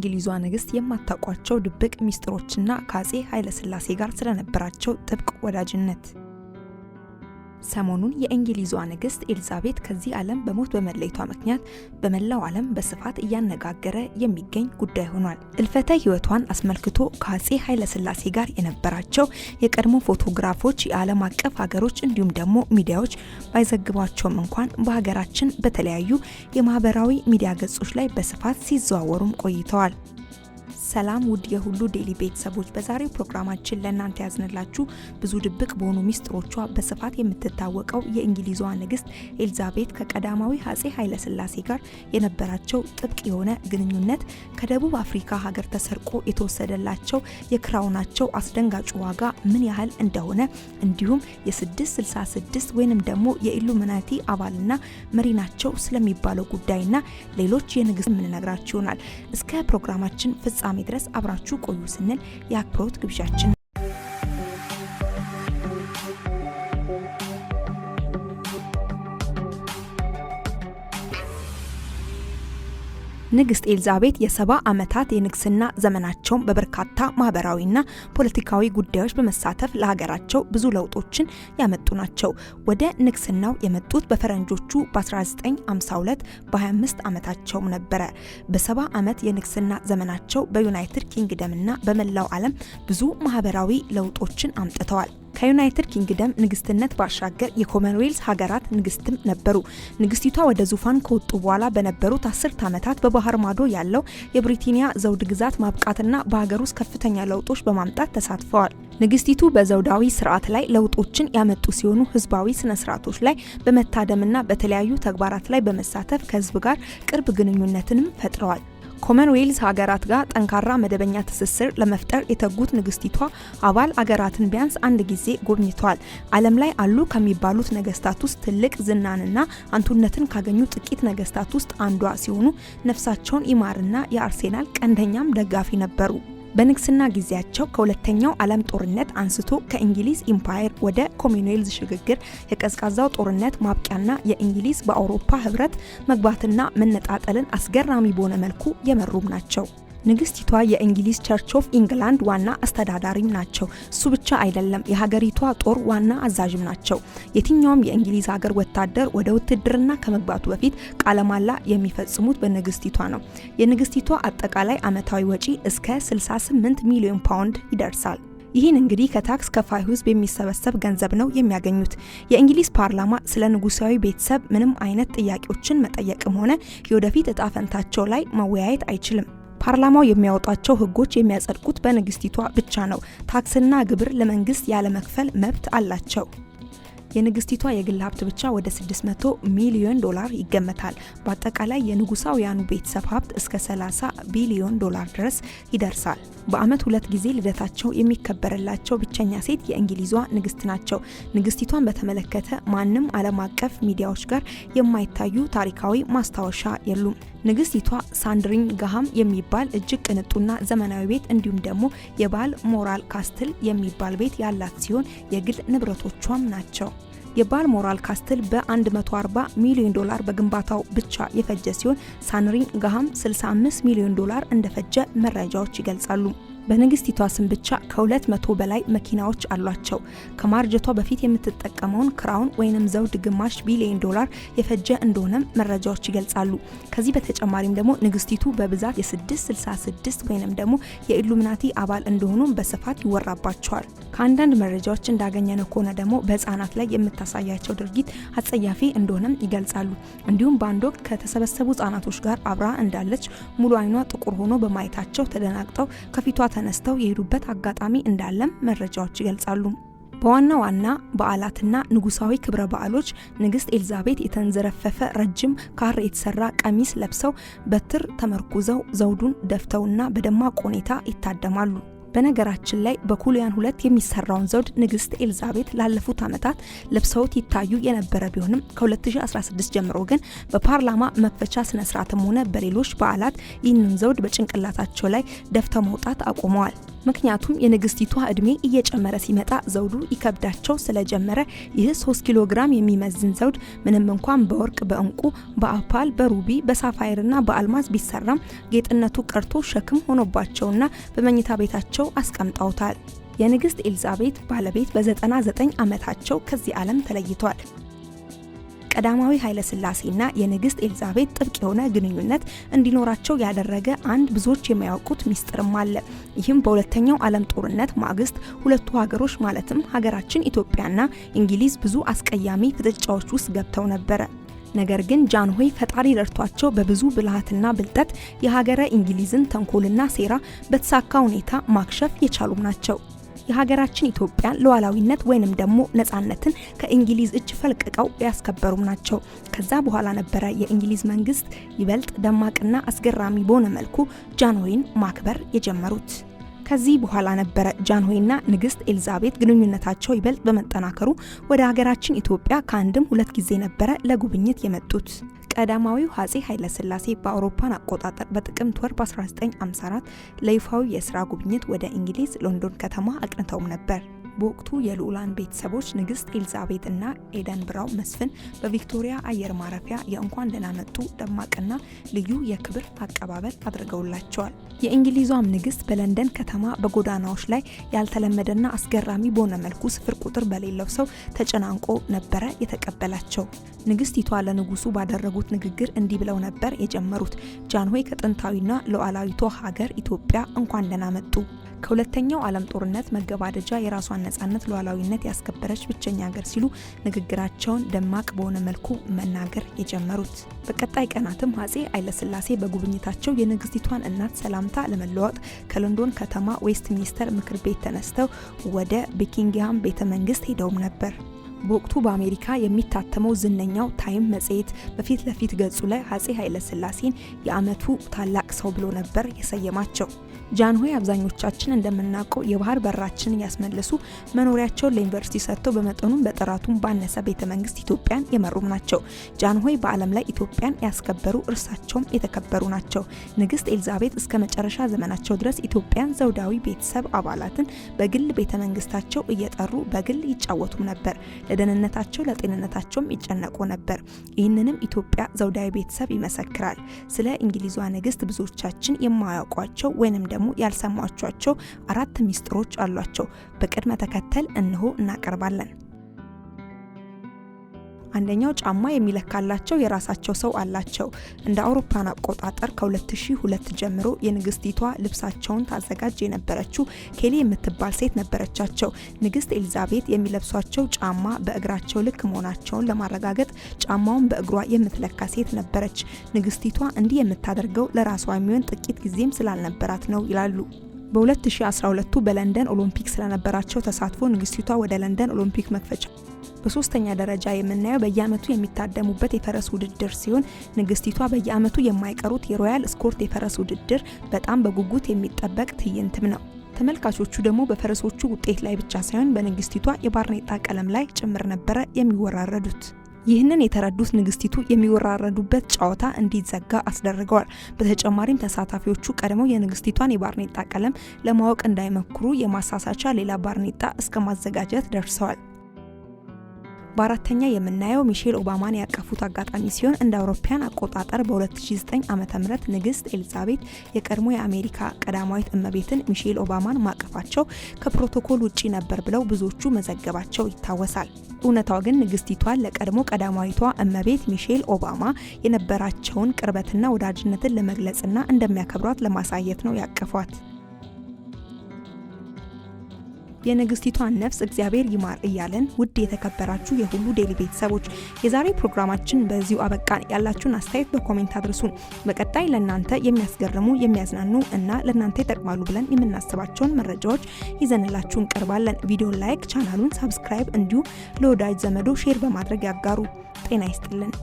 የእንግሊዟ ንግስት የማታውቋቸው ድብቅ ሚስጥሮችና ከአፄ ኃይለ ሥላሴ ጋር ስለነበራቸው ጥብቅ ወዳጅነት። ሰሞኑን የእንግሊዟ ንግስት ኤልዛቤት ከዚህ ዓለም በሞት በመለየቷ ምክንያት በመላው ዓለም በስፋት እያነጋገረ የሚገኝ ጉዳይ ሆኗል። እልፈተ ሕይወቷን አስመልክቶ ከአፄ ኃይለ ሥላሴ ጋር የነበራቸው የቀድሞ ፎቶግራፎች የዓለም አቀፍ ሀገሮች እንዲሁም ደግሞ ሚዲያዎች ባይዘግቧቸውም እንኳን በሀገራችን በተለያዩ የማህበራዊ ሚዲያ ገጾች ላይ በስፋት ሲዘዋወሩም ቆይተዋል። ሰላም ውድ የሁሉ ዴሊ ቤተሰቦች፣ በዛሬው ፕሮግራማችን ለእናንተ ያዝንላችሁ ብዙ ድብቅ በሆኑ ሚስጥሮቿ በስፋት የምትታወቀው የእንግሊዟ ንግስት ኤልዛቤት ከቀዳማዊ አፄ ኃይለ ሥላሴ ጋር የነበራቸው ጥብቅ የሆነ ግንኙነት፣ ከደቡብ አፍሪካ ሀገር ተሰርቆ የተወሰደላቸው የክራውናቸው አስደንጋጭ ዋጋ ምን ያህል እንደሆነ እንዲሁም የ666 ወይንም ደግሞ የኢሉሚናቲ አባልና መሪ ናቸው ስለሚባለው ጉዳይና ሌሎች የንግስት የምንነግራችሁ ይሆናል። እስከ ፕሮግራማችን ፍጻሜ ድረስ አብራችሁ ቆዩ ስንል የአክብሮት ግብዣችን። ንግስት ኤልዛቤት የ70 ዓመታት የንግስና ዘመናቸውን በበርካታ ማህበራዊና ፖለቲካዊ ጉዳዮች በመሳተፍ ለሀገራቸው ብዙ ለውጦችን ያመጡ ናቸው። ወደ ንግስናው የመጡት በፈረንጆቹ በ1952 በ25 ዓመታቸው ነበረ። በ70 ዓመት የንግስና ዘመናቸው በዩናይትድ ኪንግደምና በመላው ዓለም ብዙ ማህበራዊ ለውጦችን አምጥተዋል። ከዩናይትድ ኪንግደም ንግስትነት ባሻገር የኮመንዌልዝ ሀገራት ንግስትም ነበሩ። ንግስቲቷ ወደ ዙፋን ከወጡ በኋላ በነበሩት 10 ዓመታት በባህር ማዶ ያለው የብሪታንያ ዘውድ ግዛት ማብቃትና በሀገር ውስጥ ከፍተኛ ለውጦች በማምጣት ተሳትፈዋል። ንግስቲቱ በዘውዳዊ ስርዓት ላይ ለውጦችን ያመጡ ሲሆኑ ህዝባዊ ስነ ስርዓቶች ላይ በመታደምና በተለያዩ ተግባራት ላይ በመሳተፍ ከህዝብ ጋር ቅርብ ግንኙነትንም ፈጥረዋል። ኮመንዌልዝ ሀገራት ጋር ጠንካራ መደበኛ ትስስር ለመፍጠር የተጉት ንግስቲቷ አባል አገራትን ቢያንስ አንድ ጊዜ ጎብኝተዋል። ዓለም ላይ አሉ ከሚባሉት ነገስታት ውስጥ ትልቅ ዝናንና አንቱነትን ካገኙ ጥቂት ነገስታት ውስጥ አንዷ ሲሆኑ ነፍሳቸውን ይማርና የአርሴናል ቀንደኛም ደጋፊ ነበሩ። በንግስና ጊዜያቸው ከሁለተኛው ዓለም ጦርነት አንስቶ ከእንግሊዝ ኢምፓየር ወደ ኮመንዌልዝ ሽግግር፣ የቀዝቃዛው ጦርነት ማብቂያና የእንግሊዝ በአውሮፓ ህብረት መግባትና መነጣጠልን አስገራሚ በሆነ መልኩ የመሩም ናቸው። ንግስቲቷ የእንግሊዝ ቸርች ኦፍ ኢንግላንድ ዋና አስተዳዳሪም ናቸው። እሱ ብቻ አይደለም፣ የሀገሪቷ ጦር ዋና አዛዥም ናቸው። የትኛውም የእንግሊዝ ሀገር ወታደር ወደ ውትድርና ከመግባቱ በፊት ቃለ መሃላ የሚፈጽሙት በንግስቲቷ ነው። የንግስቲቷ አጠቃላይ ዓመታዊ ወጪ እስከ 68 ሚሊዮን ፓውንድ ይደርሳል። ይህን እንግዲህ ከታክስ ከፋዩ ህዝብ የሚሰበሰብ ገንዘብ ነው የሚያገኙት። የእንግሊዝ ፓርላማ ስለ ንጉሳዊ ቤተሰብ ምንም አይነት ጥያቄዎችን መጠየቅም ሆነ የወደፊት እጣ ፈንታቸው ላይ መወያየት አይችልም። ፓርላማው የሚያወጣቸው ህጎች የሚያጸድቁት በንግስቲቷ ብቻ ነው። ታክስና ግብር ለመንግስት ያለ መክፈል መብት አላቸው። የንግስቲቷ የግል ሀብት ብቻ ወደ 600 ሚሊዮን ዶላር ይገመታል። በአጠቃላይ የንጉሳውያኑ ቤተሰብ ሀብት እስከ 30 ቢሊዮን ዶላር ድረስ ይደርሳል። በአመት 2 ጊዜ ልደታቸው የሚከበርላቸው ብቸኛ ሴት የእንግሊዟ ንግስት ናቸው። ንግስቲቷን በተመለከተ ማንም ዓለም አቀፍ ሚዲያዎች ጋር የማይታዩ ታሪካዊ ማስታወሻ የሉም። ንግስቲቷ ሳንድሪንግሃም የሚባል እጅግ ቅንጡና ዘመናዊ ቤት እንዲሁም ደግሞ የባል ሞራል ካስትል የሚባል ቤት ያላት ሲሆን የግል ንብረቶቿም ናቸው። የባል ሞራል ካስትል በ140 ሚሊዮን ዶላር በግንባታው ብቻ የፈጀ ሲሆን ሳንድሪንግሃም 65 ሚሊዮን ዶላር እንደፈጀ መረጃዎች ይገልጻሉ። በንግስቲቷ ስም ብቻ ከ200 በላይ መኪናዎች አሏቸው። ከማርጀቷ በፊት የምትጠቀመውን ክራውን ወይንም ዘውድ ግማሽ ቢሊዮን ዶላር የፈጀ እንደሆነም መረጃዎች ይገልጻሉ። ከዚህ በተጨማሪም ደግሞ ንግስቲቱ በብዛት የ666 ወይንም ደግሞ የኢሉሚናቲ አባል እንደሆኑ በስፋት ይወራባቸዋል። ከአንዳንድ መረጃዎች እንዳገኘነው ከሆነ ደግሞ በህፃናት ላይ የምታሳያቸው ድርጊት አጸያፊ እንደሆነም ይገልጻሉ። እንዲሁም በአንድ ወቅት ከተሰበሰቡ ህጻናቶች ጋር አብራ እንዳለች ሙሉ አይኗ ጥቁር ሆኖ በማየታቸው ተደናግጠው ከፊቷ ተነስተው የሄዱበት አጋጣሚ እንዳለም መረጃዎች ይገልጻሉ። በዋና ዋና በዓላትና ንጉሳዊ ክብረ በዓሎች ንግስት ኤልዛቤት የተንዘረፈፈ ረጅም ካሬ የተሰራ ቀሚስ ለብሰው በትር ተመርኩዘው ዘውዱን ደፍተውና በደማቅ ሁኔታ ይታደማሉ። በነገራችን ላይ በኩሊያን 2 የሚሰራውን ዘውድ ንግስት ኤልዛቤት ላለፉት ዓመታት ለብሰውት ይታዩ የነበረ ቢሆንም ከ2016 ጀምሮ ግን በፓርላማ መክፈቻ ስነ ስርዓትም ሆነ በሌሎች በዓላት ይህንን ዘውድ በጭንቅላታቸው ላይ ደፍተው መውጣት አቁመዋል። ምክንያቱም የንግስቲቷ እድሜ እየጨመረ ሲመጣ ዘውዱ ይከብዳቸው ስለጀመረ ይህ 3 ኪሎ ግራም የሚመዝን ዘውድ ምንም እንኳን በወርቅ፣ በእንቁ፣ በአፓል፣ በሩቢ፣ በሳፋይርና በአልማዝ ቢሰራም ጌጥነቱ ቀርቶ ሸክም ሆኖባቸውና በመኝታ ቤታቸው አስቀምጠውታል። የንግስት ኤልዛቤት ባለቤት በ99 ዓመታቸው ከዚህ ዓለም ተለይቷል። ቀዳማዊ ኃይለ ሥላሴና የንግስት ኤልዛቤት ጥብቅ የሆነ ግንኙነት እንዲኖራቸው ያደረገ አንድ ብዙዎች የማያውቁት ሚስጥርም አለ። ይህም በሁለተኛው ዓለም ጦርነት ማግስት ሁለቱ ሀገሮች ማለትም ሀገራችን ኢትዮጵያና እንግሊዝ ብዙ አስቀያሚ ፍጥጫዎች ውስጥ ገብተው ነበረ። ነገር ግን ጃንሆይ ፈጣሪ ረድቷቸው በብዙ ብልሃትና ብልጠት የሀገረ እንግሊዝን ተንኮልና ሴራ በተሳካ ሁኔታ ማክሸፍ የቻሉም ናቸው። የሀገራችን ኢትዮጵያን ሉዓላዊነት ወይንም ደግሞ ነጻነትን ከእንግሊዝ እጅ ፈልቅቀው ያስከበሩም ናቸው። ከዛ በኋላ ነበረ የእንግሊዝ መንግስት ይበልጥ ደማቅና አስገራሚ በሆነ መልኩ ጃንሆይን ማክበር የጀመሩት። ከዚህ በኋላ ነበረ ጃንሆይና ንግስት ኤልዛቤት ግንኙነታቸው ይበልጥ በመጠናከሩ ወደ ሀገራችን ኢትዮጵያ ከአንድም 2 ጊዜ ነበረ ለጉብኝት የመጡት። ቀዳማዊው አፄ ኃይለ ሥላሴ በአውሮፓን አቆጣጠር በጥቅምት ወር በ1954 ለይፋዊ የስራ ጉብኝት ወደ እንግሊዝ ሎንዶን ከተማ አቅንተውም ነበር። በወቅቱ የልዑላን ቤተሰቦች ንግስት ኤልዛቤት እና ኤደንብራው መስፍን በቪክቶሪያ አየር ማረፊያ የእንኳን ደህና መጡ ደማቅና ልዩ የክብር አቀባበል አድርገውላቸዋል። የእንግሊዟም ንግስት በለንደን ከተማ በጎዳናዎች ላይ ያልተለመደና አስገራሚ በሆነ መልኩ ስፍር ቁጥር በሌለው ሰው ተጨናንቆ ነበረ የተቀበላቸው። ንግስቲቷ ለንጉሱ ባደረጉት ንግግር እንዲህ ብለው ነበር የጀመሩት። ጃንሆይ ከጥንታዊና ሉዓላዊቷ ሀገር ኢትዮጵያ እንኳን ደህና መጡ። ከሁለተኛው ዓለም ጦርነት መገባደጃ የራሷን ነጻነት ሉዓላዊነት ያስከበረች ብቸኛ ሀገር ሲሉ ንግግራቸውን ደማቅ በሆነ መልኩ መናገር የጀመሩት። በቀጣይ ቀናትም አፄ ኃይለ ሥላሴ በጉብኝታቸው የንግስቲቷን እናት ሰላምታ ለመለዋወጥ ከሎንዶን ከተማ ዌስትሚኒስተር ምክር ቤት ተነስተው ወደ ቢኪንግሃም ቤተ መንግስት ሄደውም ነበር። በወቅቱ በአሜሪካ የሚታተመው ዝነኛው ታይም መጽሔት በፊት ለፊት ገጹ ላይ አፄ ኃይለ ሥላሴን የዓመቱ ታላቅ ሰው ብሎ ነበር የሰየማቸው። ጃንሆይ አብዛኞቻችን እንደምናውቀው የባህር በራችንን ያስመለሱ መኖሪያቸውን ለዩኒቨርሲቲ ሰጥተው በመጠኑም በጥራቱም ባነሰ ቤተ መንግስት ኢትዮጵያን የመሩም ናቸው። ጃንሆይ በዓለም ላይ ኢትዮጵያን ያስከበሩ እርሳቸውም የተከበሩ ናቸው። ንግስት ኤልዛቤት እስከ መጨረሻ ዘመናቸው ድረስ ኢትዮጵያን ዘውዳዊ ቤተሰብ አባላትን በግል ቤተ መንግስታቸው እየጠሩ በግል ይጫወቱም ነበር። ለደህንነታቸው ለጤንነታቸውም ይጨነቁ ነበር። ይህንንም ኢትዮጵያ ዘውዳዊ ቤተሰብ ይመሰክራል። ስለ እንግሊዟ ንግስት ብዙዎቻችን የማያውቋቸው ወይንም ደግሞ ያልሰማቿቸው 4 ሚስጥሮች አሏቸው። በቅድመ ተከተል እንሆ እናቀርባለን። አንደኛው ጫማ የሚለካላቸው የራሳቸው ሰው አላቸው። እንደ አውሮፓን አቆጣጠር ከ2002 ጀምሮ የንግስቲቷ ልብሳቸውን ታዘጋጅ የነበረችው ኬሊ የምትባል ሴት ነበረቻቸው። ንግስት ኤልዛቤት የሚለብሷቸው ጫማ በእግራቸው ልክ መሆናቸውን ለማረጋገጥ ጫማውን በእግሯ የምትለካ ሴት ነበረች። ንግስቲቷ እንዲህ የምታደርገው ለራሷ የሚሆን ጥቂት ጊዜም ስላልነበራት ነው ይላሉ። በ2012 በለንደን ኦሎምፒክ ስለነበራቸው ተሳትፎ ንግስቲቷ ወደ ለንደን ኦሎምፒክ መክፈቻ በሶስተኛ ደረጃ የምናየው በየዓመቱ የሚታደሙበት የፈረስ ውድድር ሲሆን ንግስቲቷ በየዓመቱ የማይቀሩት የሮያል ስኮርት የፈረስ ውድድር በጣም በጉጉት የሚጠበቅ ትዕይንትም ነው። ተመልካቾቹ ደግሞ በፈረሶቹ ውጤት ላይ ብቻ ሳይሆን በንግስቲቷ የባርኔጣ ቀለም ላይ ጭምር ነበረ የሚወራረዱት። ይህንን የተረዱት ንግስቲቱ የሚወራረዱበት ጨዋታ እንዲዘጋ አስደርገዋል። በተጨማሪም ተሳታፊዎቹ ቀድመው የንግስቲቷን የባርኔጣ ቀለም ለማወቅ እንዳይሞክሩ የማሳሳቻ ሌላ ባርኔጣ እስከ ማዘጋጀት ደርሰዋል። በአራተኛ የምናየው ሚሼል ኦባማን ያቀፉት አጋጣሚ ሲሆን እንደ አውሮፓውያን አቆጣጠር በ2009 ዓ.ም ንግስት ኤልዛቤት የቀድሞ የአሜሪካ ቀዳማዊት እመቤትን ሚሼል ኦባማን ማቀፋቸው ከፕሮቶኮል ውጪ ነበር ብለው ብዙዎቹ መዘገባቸው ይታወሳል። እውነታው ግን ንግስቲቷን ለቀድሞ ቀዳማዊቷ እመቤት ሚሼል ኦባማ የነበራቸውን ቅርበትና ወዳጅነትን ለመግለጽና እንደሚያከብሯት ለማሳየት ነው ያቀፏት። የንግስቲቷን ነፍስ እግዚአብሔር ይማር እያለን ውድ የተከበራችሁ የሁሉ ዴይሊ ቤተሰቦች የዛሬ ፕሮግራማችን በዚሁ አበቃን። ያላችሁን አስተያየት በኮሜንት አድርሱን። በቀጣይ ለእናንተ የሚያስገርሙ የሚያዝናኑ እና ለእናንተ ይጠቅማሉ ብለን የምናስባቸውን መረጃዎች ይዘንላችሁ እንቀርባለን። ቪዲዮን ላይክ፣ ቻናሉን ሰብስክራይብ እንዲሁም ለወዳጅ ዘመዶ ሼር በማድረግ ያጋሩ። ጤና ይስጥልን።